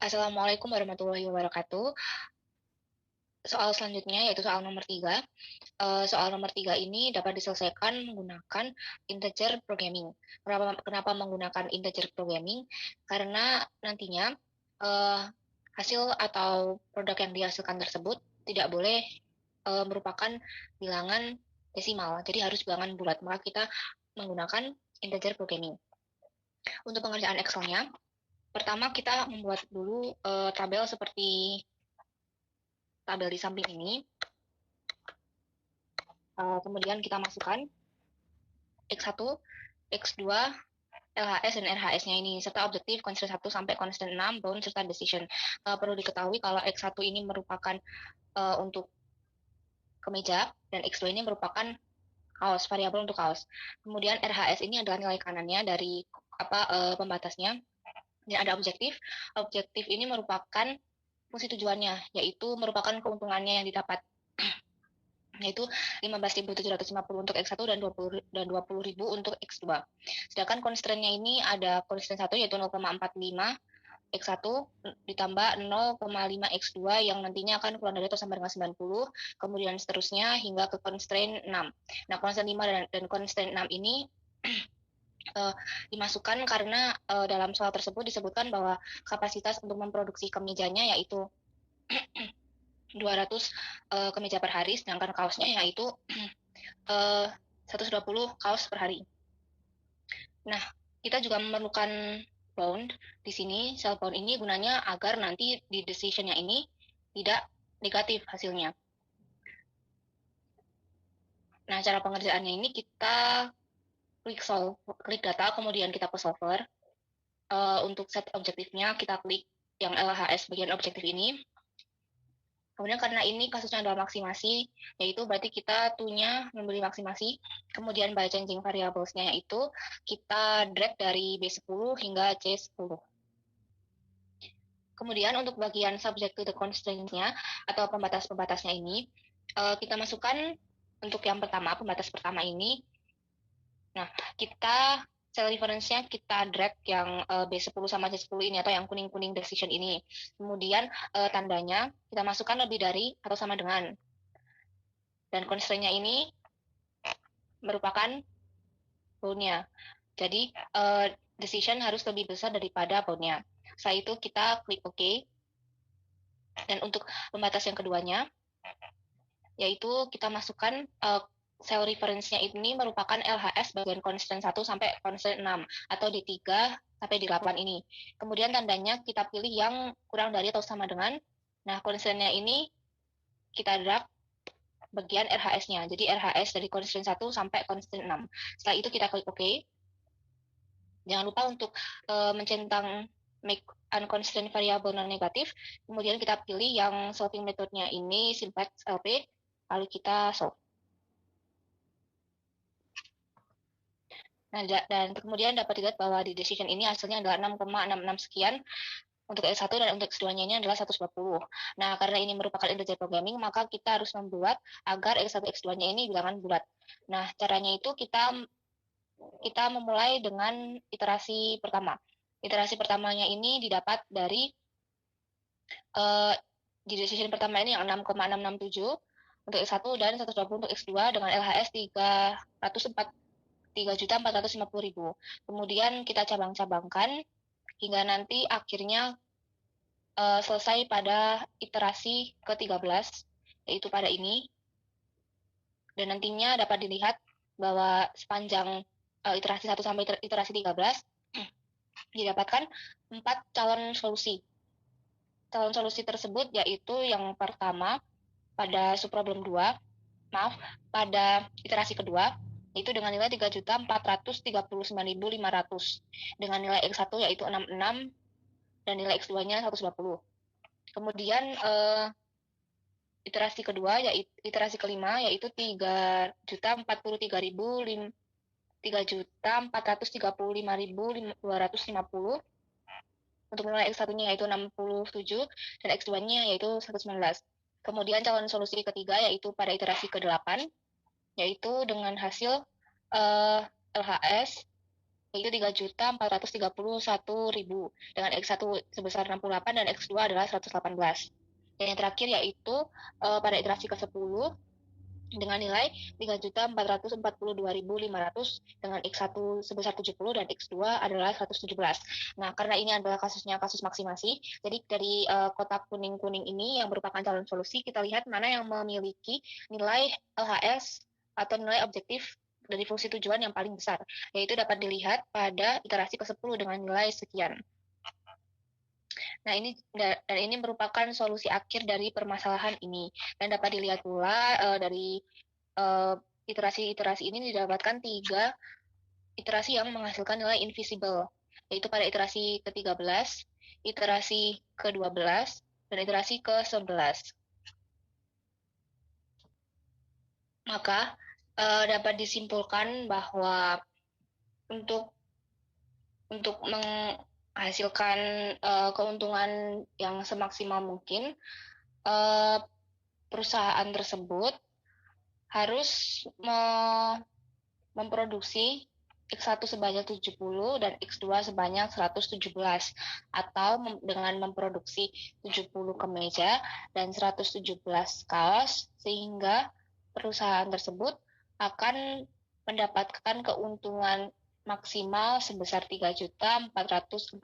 Assalamualaikum warahmatullahi wabarakatuh. Soal selanjutnya yaitu soal nomor 3. Soal nomor 3 ini dapat diselesaikan menggunakan integer programming. Kenapa menggunakan integer programming? Karena nantinya eh, hasil atau produk yang dihasilkan tersebut tidak boleh merupakan bilangan desimal, jadi harus bilangan bulat. Maka kita menggunakan integer programming. Untuk pengerjaan Excel-nya, pertama kita membuat dulu tabel seperti tabel di samping ini. Kemudian kita masukkan X1, X2, LHS dan RHS-nya ini, serta objektif constant 1 sampai constant 6, bound, serta decision. Perlu diketahui kalau X1 ini merupakan untuk kemeja, dan X2 ini merupakan kaos, variabel untuk kaos. Kemudian RHS ini adalah nilai kanannya dari pembatasnya, dan ada objektif. Objektif ini merupakan fungsi tujuannya, yaitu merupakan keuntungannya yang didapat, yaitu 15.750 untuk X1 dan 20.000 untuk X2. Sedangkan constraint-nya ini ada constraint 1 yaitu 0,45 X1 ditambah 0,5 X2 yang nantinya akan kurang dari atau sama dengan 90, kemudian seterusnya hingga ke constraint 6. Nah, constraint 5 dan constraint 6 ini dimasukkan karena dalam soal tersebut disebutkan bahwa kapasitas untuk memproduksi kemejanya yaitu 200 kemeja per hari, sedangkan kaosnya yaitu 120 kaos per hari. Nah, kita juga memerlukan bound. Di sini cell bound ini gunanya agar nanti di decision-nya ini tidak negatif hasilnya. Nah, cara pengerjaannya ini kita klik data, kemudian kita ke solver. Untuk set objektifnya, kita klik yang LHS bagian objektif ini. Kemudian karena ini kasusnya adalah maksimasi, yaitu berarti kita tunya membeli maksimasi, kemudian by changing variables-nya yaitu kita drag dari B10 hingga C10. Kemudian untuk bagian subject to the constraint-nya atau pembatas-pembatasnya ini, kita masukkan untuk yang pertama, pembatas pertama ini. Nah, kita cell reference-nya kita drag yang B10 sama C10 ini atau yang kuning-kuning decision ini. Kemudian tandanya kita masukkan lebih dari atau sama dengan. Dan constraint-nya ini merupakan bound-nya. Jadi decision harus lebih besar daripada bound-nya. Setelah itu kita klik OK. Dan untuk pembatas yang keduanya, yaitu kita masukkan cell reference-nya ini merupakan LHS bagian constraint 1 sampai constraint 6 atau di 3 sampai di 8 ini. Kemudian tandanya kita pilih yang kurang dari atau sama dengan. Nah, constraint-nya ini kita drag bagian RHS-nya. Jadi RHS dari constraint 1 sampai constraint 6. Setelah itu kita klik OK. Jangan lupa untuk mencentang make unconstrained variable non-negatif. Kemudian kita pilih yang solving methodenya ini simplex LP. Lalu kita solve. Nah, dan kemudian dapat dilihat bahwa di decision ini hasilnya adalah 6,66 sekian untuk X1 dan untuk X2-nya ini adalah 120. Nah, karena ini merupakan integer programming, maka kita harus membuat agar X1 X2-nya ini bilangan bulat. Nah, caranya itu kita memulai dengan iterasi pertama. Iterasi pertamanya ini didapat dari di decision pertama ini yang 6,667 untuk X1 dan 120 untuk X2 dengan LHS 3.450.000. Kemudian kita cabang-cabangkan hingga nanti akhirnya selesai pada iterasi ke-13, yaitu pada ini. Dan nantinya dapat dilihat bahwa sepanjang iterasi 1 sampai iterasi 13 didapatkan 4 calon solusi. Calon solusi tersebut yaitu yang pertama pada subproblem 2, pada iterasi kedua, yaitu dengan nilai 3.439.500 dengan nilai X1 yaitu 66 dan nilai X2-nya 120. Kemudian iterasi kedua yaitu iterasi kelima yaitu 3.435.250 untuk nilai X1-nya yaitu 67 dan X2-nya yaitu 119. Kemudian calon solusi ketiga yaitu pada iterasi ke-8 yaitu dengan hasil LHS yaitu 3.431.000 dengan X1 sebesar 68 dan X2 adalah 118. Dan yang terakhir yaitu pada iterasi ke-10 dengan nilai 3.442.500 dengan X1 sebesar 70 dan X2 adalah 117. Nah, karena ini adalah kasusnya kasus maksimasi, jadi dari kotak kuning-kuning ini yang merupakan calon solusi, kita lihat mana yang memiliki nilai LHS atau nilai objektif dari fungsi tujuan yang paling besar, yaitu dapat dilihat pada iterasi ke-10 dengan nilai sekian. Nah, ini merupakan solusi akhir dari permasalahan ini, dan dapat dilihat pula dari iterasi-iterasi ini didapatkan 3 iterasi yang menghasilkan nilai invisible, yaitu pada iterasi ke-13, iterasi ke-12, dan iterasi ke-11. Maka dapat disimpulkan bahwa untuk menghasilkan keuntungan yang semaksimal mungkin, perusahaan tersebut harus memproduksi X1 sebanyak 70 dan X2 sebanyak 117, atau dengan memproduksi 70 kemeja dan 117 kaos, sehingga perusahaan tersebut akan mendapatkan keuntungan maksimal sebesar Rp3.442.500.